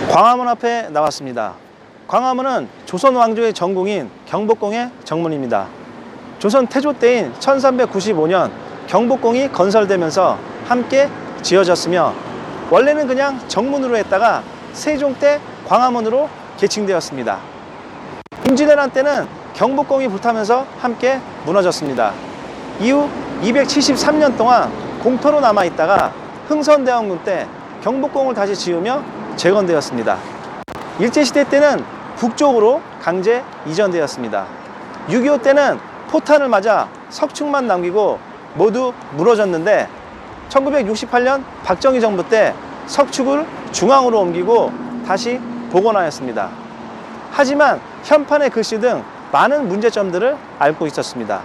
광화문 앞에 나왔습니다. 광화문은 조선 왕조의 전궁인 경복궁의 정문입니다. 조선 태조 때인 1395년 경복궁이 건설되면서 함께 지어졌으며 원래는 그냥 정문으로 했다가 세종 때 광화문으로 개칭되었습니다. 임진왜란 때는 경복궁이 불타면서 함께 무너졌습니다. 이후 273년 동안 공터로 남아있다가 흥선대원군 때 경복궁을 다시 지으며 재건되었습니다. 일제시대 때는 북쪽으로 강제 이전되었습니다. 6.25 때는 포탄을 맞아 석축만 남기고 모두 무너졌는데 1968년 박정희 정부 때 석축을 중앙으로 옮기고 다시 복원하였습니다. 하지만 현판의 글씨 등 많은 문제점들을 앓고 있었습니다.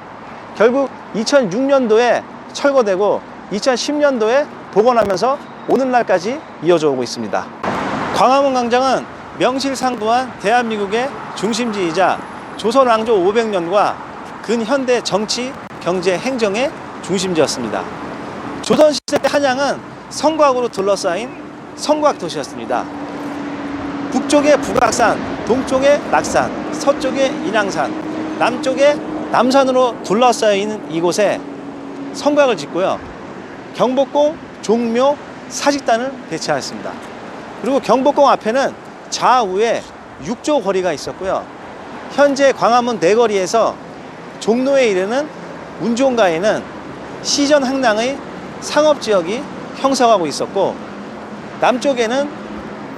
결국 2006년도에 철거되고 2010년도에 복원하면서 오늘날까지 이어져 오고 있습니다. 광화문 광장은 명실상부한 대한민국의 중심지이자 조선 왕조 500년과 근현대 정치, 경제, 행정의 중심지였습니다. 조선시대 때 한양은 성곽으로 둘러싸인 성곽 도시였습니다. 북쪽에 북악산, 동쪽에 낙산, 서쪽에 인왕산, 남쪽에 남산으로 둘러싸여 있는 이곳에 성곽을 짓고요. 경복궁, 종묘, 사직단을 배치하였습니다. 그리고 경복궁 앞에는 좌우에 6조 거리가 있었고요. 현재 광화문 내거리에서 종로에 이르는 운종가에는 시전 항랑의 상업지역이 형성하고 있었고 남쪽에는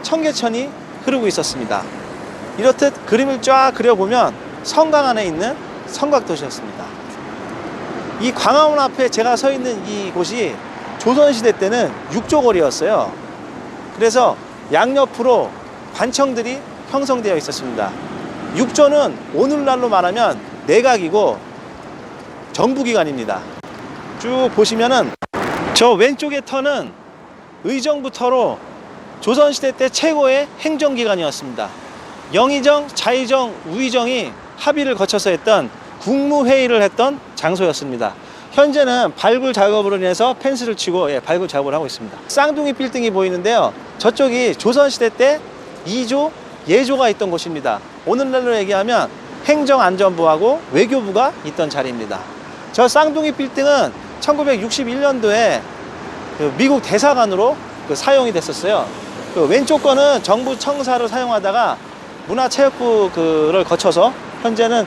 청계천이 흐르고 있었습니다. 이렇듯 그림을 쫙 그려보면 성강 안에 있는 성곽도시였습니다. 이 광화문 앞에 제가 서 있는 이곳이 조선시대 때는 6조 거리였어요. 그래서 양옆으로 관청들이 형성되어 있었습니다. 6조는 오늘날로 말하면 내각이고 정부기관입니다. 쭉 보시면은 저 왼쪽의 터는 의정부 터로 조선시대 때 최고의 행정기관이었습니다. 영의정, 자의정, 우의정이 합의를 거쳐서 했던 국무회의를 했던 장소였습니다. 현재는 발굴 작업으로 인해서 펜스를 치고 발굴 작업을 하고 있습니다. 쌍둥이 빌딩이 보이는데요. 저쪽이 조선시대 때 2조, 예조가 있던 곳입니다. 오늘날로 얘기하면 행정안전부하고 외교부가 있던 자리입니다. 저 쌍둥이 빌딩은 1961년도에 미국 대사관으로 사용이 됐었어요. 왼쪽 거는 정부 청사를 사용하다가 문화체육부를 거쳐서 현재는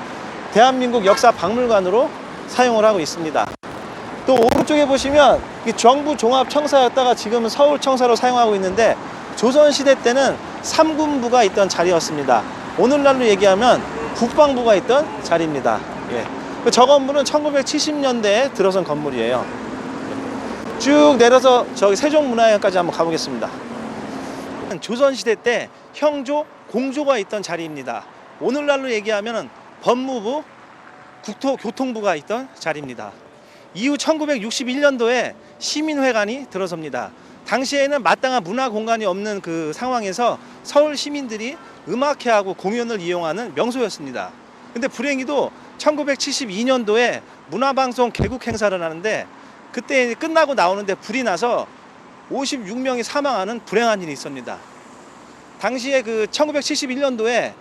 대한민국 역사박물관으로 사용을 하고 있습니다. 또 오른쪽에 보시면 정부 종합청사였다가 지금은 서울청사로 사용하고 있는데 조선시대 때는 삼군부가 있던 자리였습니다. 오늘날로 얘기하면 국방부가 있던 자리입니다. 저 건물은 1970년대에 들어선 건물이에요. 쭉 내려서 저기 세종문화회관까지 한번 가보겠습니다. 조선시대 때 형조, 공조가 있던 자리입니다. 오늘날로 얘기하면 법무부, 국토교통부가 있던 자리입니다. 이후 1961년도에 시민회관이 들어섭니다. 당시에는 마땅한 문화 공간이 없는 그 상황에서 서울 시민들이 음악회하고 공연을 이용하는 명소였습니다. 근데 불행히도 1972년도에 문화방송 개국 행사를 하는데 그때 끝나고 나오는데 불이 나서 56명이 사망하는 불행한 일이 있습니다. 당시에 그 1971년도에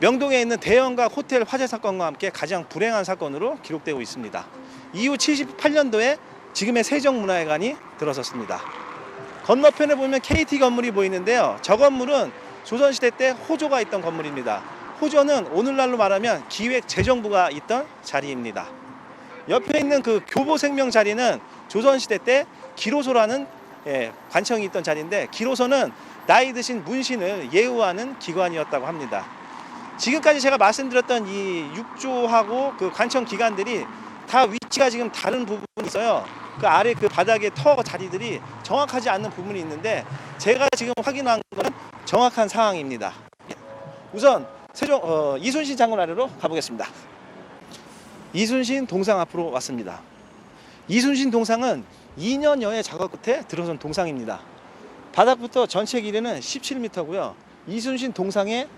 명동에 있는 대형각 호텔 화재 사건과 함께 가장 불행한 사건으로 기록되고 있습니다. 이후 78년도에 지금의 세종문화회관이 들어섰습니다. 건너편에 보면 KT 건물이 보이는데요. 저 건물은 조선시대 때 호조가 있던 건물입니다. 호조는 오늘날로 말하면 기획재정부가 있던 자리입니다. 옆에 있는 그 교보생명 자리는 조선시대 때 기로소라는 관청이 있던 자리인데 기로소는 나이 드신 문신을 예우하는 기관이었다고 합니다. 지금까지 제가 말씀드렸던 이 6조하고 그 관청 기관들이 다 위치가 지금 다른 부분이 있어요. 그 아래 그 바닥에 터 자리들이 정확하지 않는 부분이 있는데 제가 지금 확인한 것은 정확한 상황입니다. 우선 이순신 장군 아래로 가보겠습니다. 이순신 동상 앞으로 왔습니다. 이순신 동상은 2년여의 작업 끝에 들어선 동상입니다. 바닥부터 전체 길이는 17m고요. 이순신 동상의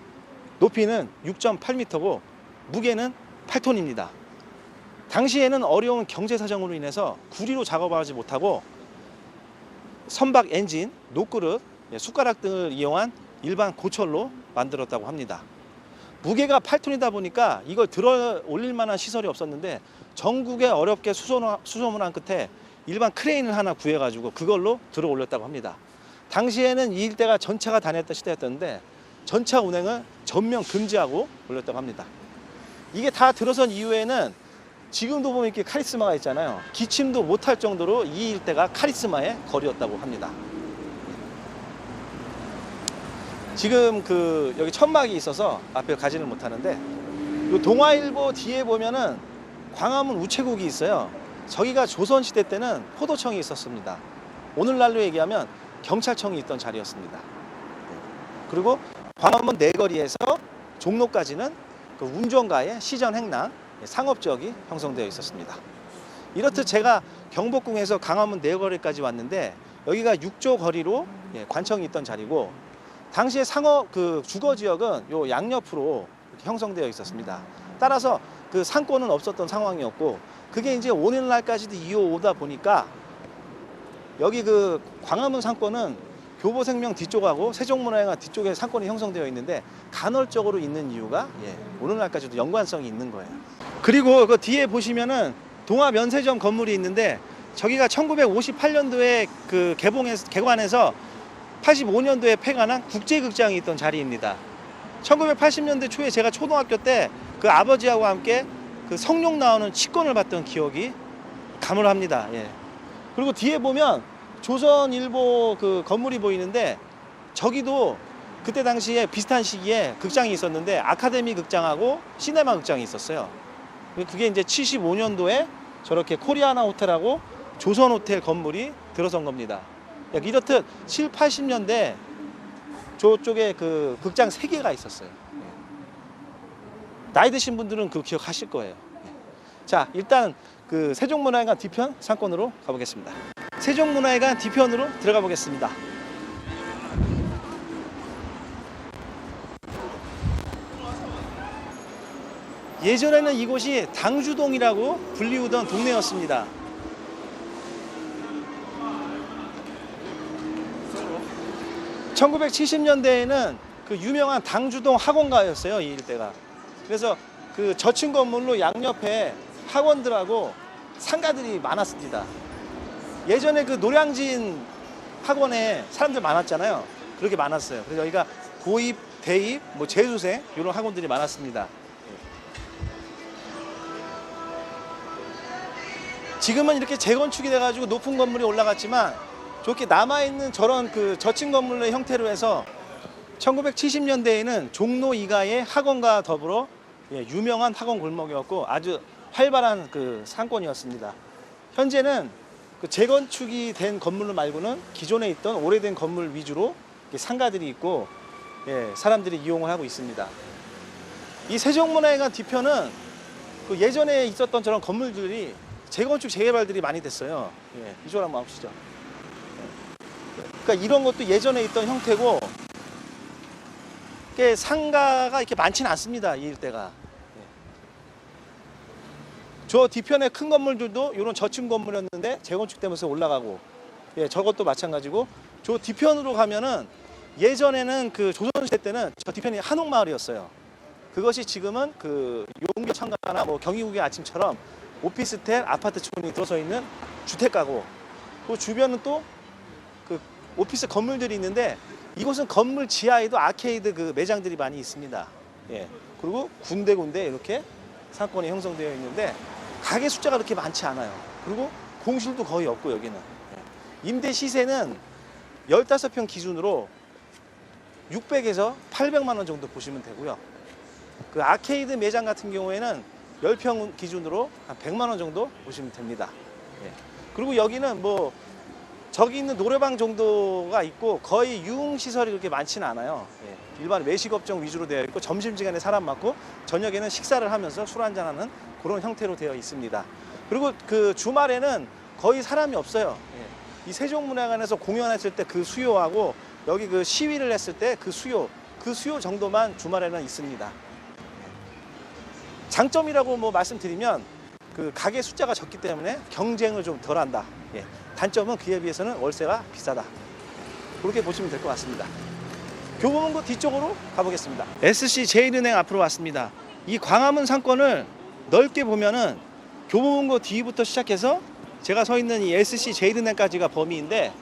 높이는 6.8m고 무게는 8톤입니다. 당시에는 어려운 경제 사정으로 인해서 구리로 작업하지 못하고 선박 엔진, 녹그릇, 숟가락 등을 이용한 일반 고철로 만들었다고 합니다. 무게가 8톤이다 보니까 이걸 들어 올릴 만한 시설이 없었는데 전국에 어렵게 수소문한 끝에 일반 크레인을 하나 구해가지고 그걸로 들어 올렸다고 합니다. 당시에는 이 일대가 전차가 다녔던 시대였던데 전차 운행을 전면 금지하고 올렸다고 합니다. 이게 다 들어선 이후에는 지금도 보면 이렇게 카리스마가 있잖아요. 기침도 못할 정도로 이 일대가 카리스마의 거리였다고 합니다. 지금 여기 천막이 있어서 앞에 가지는 못하는데 이 동아일보 뒤에 보면은 광화문 우체국이 있어요. 저기가 조선시대 때는 포도청이 있었습니다. 오늘날로 얘기하면 경찰청이 있던 자리였습니다. 그리고 광화문 내거리에서 종로까지는 그 운전가의 시전 행랑, 상업 지역이 형성되어 있었습니다. 이렇듯 제가 경복궁에서 광화문 내거리까지 왔는데 여기가 6조 거리로 관청이 있던 자리고 당시에 주거 지역은 요 양옆으로 이렇게 형성되어 있었습니다. 따라서 그 상권은 없었던 상황이었고 그게 이제 오늘날까지도 이어오다 보니까 여기 그 광화문 상권은 교보생명 뒤쪽하고 세종문화회관 뒤쪽에 상권이 형성되어 있는데 간헐적으로 있는 이유가 오늘날까지도 연관성이 있는 거예요. 그리고 그 뒤에 보시면은 동아면세점 건물이 있는데 저기가 1958년도에 그 개관해서 85년도에 폐관한 국제극장이 있던 자리입니다. 1980년대 초에 제가 초등학교 때 그 아버지하고 함께 그 성룡 나오는 치권을 봤던 기억이 가물합니다. 그리고 뒤에 보면 조선일보 그 건물이 보이는데 저기도 그때 당시에 비슷한 시기에 극장이 있었는데 아카데미 극장하고 시네마 극장이 있었어요. 그게 이제 75년도에 저렇게 코리아나 호텔하고 조선 호텔 건물이 들어선 겁니다. 이렇듯 7, 80년대 저쪽에 그 극장 3개가 있었어요. 나이 드신 분들은 그거 기억하실 거예요. 자, 일단 그 세종문화회관 뒤편 상권으로 가보겠습니다. 세종문화회관 뒤편으로 들어가 보겠습니다. 예전에는 이곳이 당주동이라고 불리우던 동네였습니다. (1970년대에는) 그 유명한 당주동 학원가였어요, 이 일대가. 그래서 그 저층 건물로 양옆에 학원들하고 상가들이 많았습니다. 예전에 그 노량진 학원에 사람들 많았잖아요. 그렇게 많았어요. 그래서 여기가 고입, 대입, 뭐 재수생 이런 학원들이 많았습니다. 지금은 이렇게 재건축이 돼가지고 높은 건물이 올라갔지만 좋게 남아있는 저런 그 저층 건물의 형태로 해서 1970년대에는 종로 이가의 학원과 더불어 유명한 학원 골목이었고 아주 활발한 그 상권이었습니다. 현재는 그 재건축이 된 건물 말고는 기존에 있던 오래된 건물 위주로 상가들이 있고 사람들이 이용을 하고 있습니다. 이 세종문화회관 뒤편은 그 예전에 있었던 저런 건물들이 재건축 재개발들이 많이 됐어요. 이쪽으로 한번 보시죠. 그러니까 이런 것도 예전에 있던 형태고 상가가 이렇게 많지는 않습니다. 이 일대가. 저 뒤편에 큰 건물들도 이런 저층 건물이었는데 재건축되면서 올라가고 저것도 마찬가지고 저 뒤편으로 가면은 예전에는 그 조선시대 때는 저 뒤편이 한옥마을이었어요. 그것이 지금은 그 용교 창가나 뭐 경희국의 아침처럼 오피스텔, 아파트촌이 들어서 있는 주택가고 그 주변은 또 그 오피스 건물들이 있는데 이곳은 건물 지하에도 아케이드 그 매장들이 많이 있습니다. 그리고 군데군데 이렇게 상권이 형성되어 있는데 가게 숫자가 그렇게 많지 않아요. 그리고 공실도 거의 없고 여기는 임대 시세는 15평 기준으로 600에서 800만 원 정도 보시면 되고요. 그 아케이드 매장 같은 경우에는 10평 기준으로 한 100만 원 정도 보시면 됩니다. 그리고 여기는 뭐 저기 있는 노래방 정도가 있고 거의 유흥시설이 그렇게 많지는 않아요. 일반 외식업종 위주로 되어 있고 점심시간에 사람 많고 저녁에는 식사를 하면서 술 한잔하는 그런 형태로 되어 있습니다. 그리고 그 주말에는 거의 사람이 없어요. 이 세종문화관에서 공연했을 때 그 수요하고 여기 그 시위를 했을 때 그 수요 정도만 주말에는 있습니다. 장점이라고 뭐 말씀드리면 그 가게 숫자가 적기 때문에 경쟁을 좀 덜한다. 단점은 그에 비해서는 월세가 비싸다. 그렇게 보시면 될 것 같습니다. 교보문고 뒤쪽으로 가보겠습니다. SC제일은행 앞으로 왔습니다. 이 광화문 상권을 넓게 보면은 교보문고 뒤부터 시작해서 제가 서 있는 이 SC제일은행까지가 범위인데,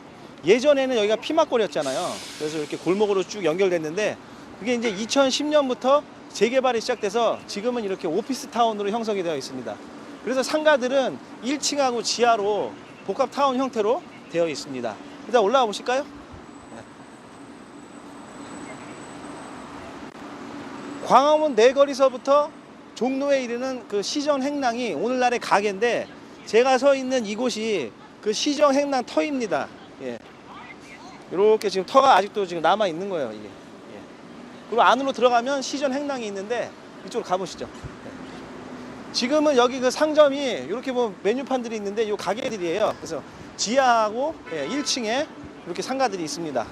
예전에는 여기가 피막골이었잖아요. 그래서 이렇게 골목으로 쭉 연결됐는데 그게 이제 2010년부터 재개발이 시작돼서 지금은 이렇게 오피스타운으로 형성이 되어 있습니다. 그래서 상가들은 1층하고 지하로 복합타운 형태로 되어 있습니다. 일단 올라가 보실까요? 광화문 내거리서부터 종로에 이르는 그 시정 행랑이 오늘날의 가게인데, 제가 서 있는 이곳이 그 시정 행랑 터입니다. 예. 이렇게 지금 터가 아직도 지금 남아 있는 거예요, 이게. 예. 그리고 안으로 들어가면 시정 행랑이 있는데 이쪽으로 가보시죠. 예. 지금은 여기 그 상점이 이렇게 보면 메뉴판들이 있는데 이 가게들이에요. 그래서 지하하고 1층에 이렇게 상가들이 있습니다.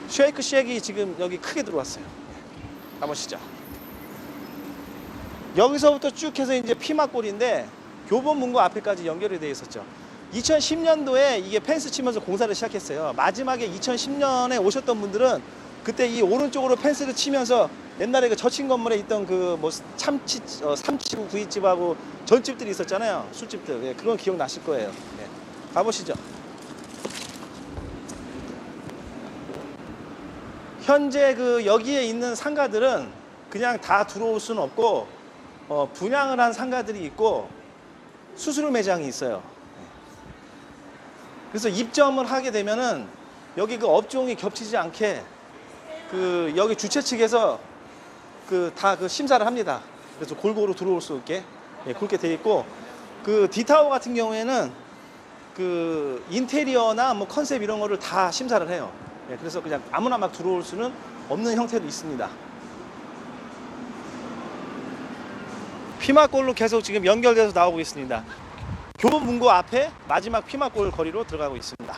쉐이크 쉑이 지금 여기 크게 들어왔어요. 가보시죠. 여기서부터 쭉 해서 이제 피막골인데 교보문고 앞에까지 연결이 되어 있었죠. 2010년도에 이게 펜스 치면서 공사를 시작했어요. 마지막에 2010년에 오셨던 분들은 그때 이 오른쪽으로 펜스를 치면서 옛날에 그 저층 건물에 있던 그 뭐 참치, 삼치구 구이집하고 전집들이 있었잖아요. 술집들. 예, 그건 기억나실 거예요. 예. 가보시죠. 현재 그 여기에 있는 상가들은 그냥 다 들어올 수는 없고 분양을 한 상가들이 있고 수수료 매장이 있어요. 그래서 입점을 하게 되면은 여기 그 업종이 겹치지 않게 그 여기 주최 측에서 그 다 그 심사를 합니다. 그래서 골고루 들어올 수 있게 그렇게 돼 있고, 그 D타워 같은 경우에는 그 인테리어나 뭐 컨셉 이런 거를 다 심사를 해요. 그래서 그냥 아무나 막 들어올 수는 없는 형태도 있습니다. 피막골로 계속 지금 연결돼서 나오고 있습니다. 교보문고 앞에 마지막 피막골 거리로 들어가고 있습니다.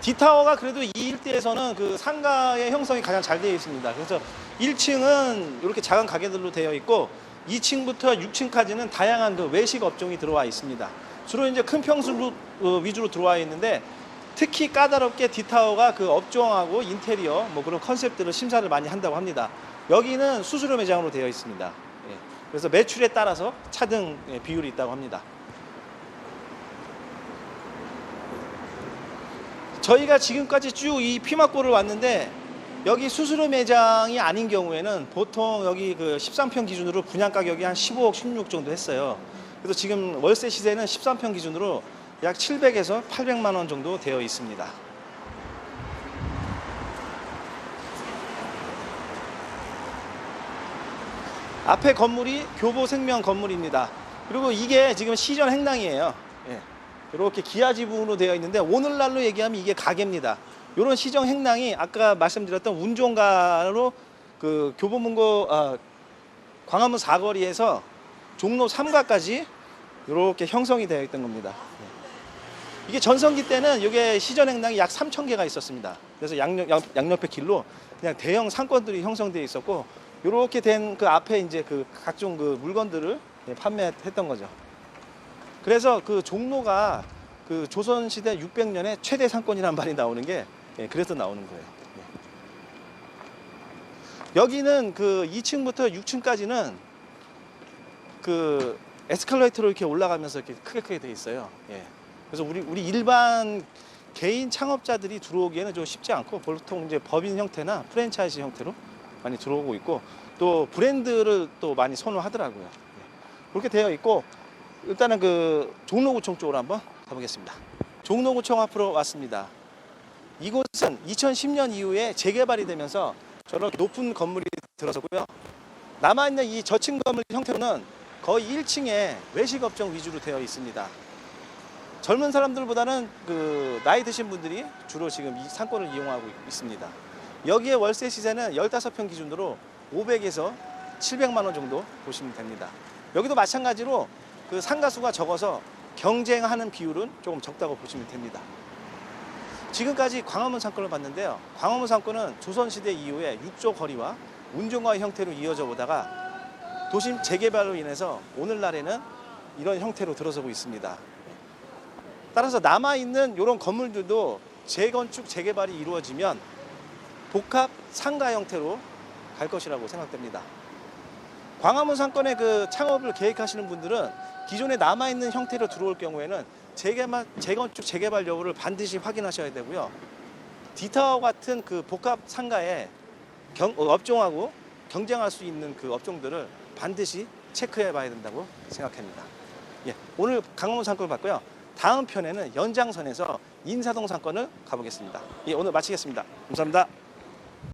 D타워가 그래도 이 일대에서는 그 상가의 형성이 가장 잘 되어 있습니다. 그래서 1층은 이렇게 작은 가게들로 되어 있고 2층부터 6층까지는 다양한 그 외식 업종이 들어와 있습니다. 주로 이제 큰 평수 위주로 들어와 있는데, 특히 까다롭게 D타워가 그 업종하고 인테리어 뭐 그런 컨셉들을 심사를 많이 한다고 합니다. 여기는 수수료 매장으로 되어 있습니다. 그래서 매출에 따라서 차등 비율이 있다고 합니다. 저희가 지금까지 쭉 이 피막골을 왔는데, 여기 수수료 매장이 아닌 경우에는 보통 여기 그 13평 기준으로 분양 가격이 한 15억, 16억 정도 했어요. 그래서 지금 월세 시세는 13평 기준으로 약 700에서 800만 원 정도 되어 있습니다. 앞에 건물이 교보생명 건물입니다. 그리고 이게 지금 시전 행랑이에요. 이렇게 기아 지붕으로 되어 있는데, 오늘날로 얘기하면 이게 가게입니다. 이런 시정 행랑이 아까 말씀드렸던 운종가로 그 교보문고 광화문 사거리에서 종로 3가까지 이렇게 형성이 되어 있던 겁니다. 이게 전성기 때는 이게 시전 행랑이 약 3,000개가 있었습니다. 그래서 양옆의 길로 그냥 대형 상권들이 형성되어 있었고, 이렇게 된 그 앞에 이제 그 각종 그 물건들을 판매했던 거죠. 그래서 그 종로가 그 조선시대 600년에 최대 상권이라는 말이 나오는 게 그래서 나오는 거예요. 여기는 그 2층부터 6층까지는 그 에스컬레이터로 이렇게 올라가면서 이렇게 크게 돼 있어요. 그래서 우리 일반 개인 창업자들이 들어오기에는 좀 쉽지 않고, 보통 이제 법인 형태나 프랜차이즈 형태로 많이 들어오고 있고, 또 브랜드를 또 많이 선호하더라고요. 그렇게 되어 있고, 일단은 그 종로구청 쪽으로 한번 가보겠습니다. 종로구청 앞으로 왔습니다. 이곳은 2010년 이후에 재개발이 되면서 저런 높은 건물이 들어서고요. 남아있는 이 저층 건물 형태로는 거의 1층에 외식업종 위주로 되어 있습니다. 젊은 사람들보다는 그 나이 드신 분들이 주로 지금 이 상권을 이용하고 있습니다. 여기에 월세 시세는 15평 기준으로 500에서 700만 원 정도 보시면 됩니다. 여기도 마찬가지로 그 상가수가 적어서 경쟁하는 비율은 조금 적다고 보시면 됩니다. 지금까지 광화문 상권을 봤는데요. 광화문 상권은 조선시대 이후에 육조 거리와 운종가 형태로 이어져 오다가 도심 재개발로 인해서 오늘날에는 이런 형태로 들어서고 있습니다. 따라서 남아있는 이런 건물들도 재건축, 재개발이 이루어지면 복합 상가 형태로 갈 것이라고 생각됩니다. 광화문 상권의 그 창업을 계획하시는 분들은 기존에 남아있는 형태로 들어올 경우에는 재건축, 재개발 여부를 반드시 확인하셔야 되고요. D타워 같은 그 복합 상가에 업종하고 경쟁할 수 있는 그 업종들을 반드시 체크해 봐야 된다고 생각합니다. 예, 오늘 광화문 상권을 봤고요. 다음 편에는 연장선에서 인사동 상권을 가보겠습니다. 예, 오늘 마치겠습니다. 감사합니다.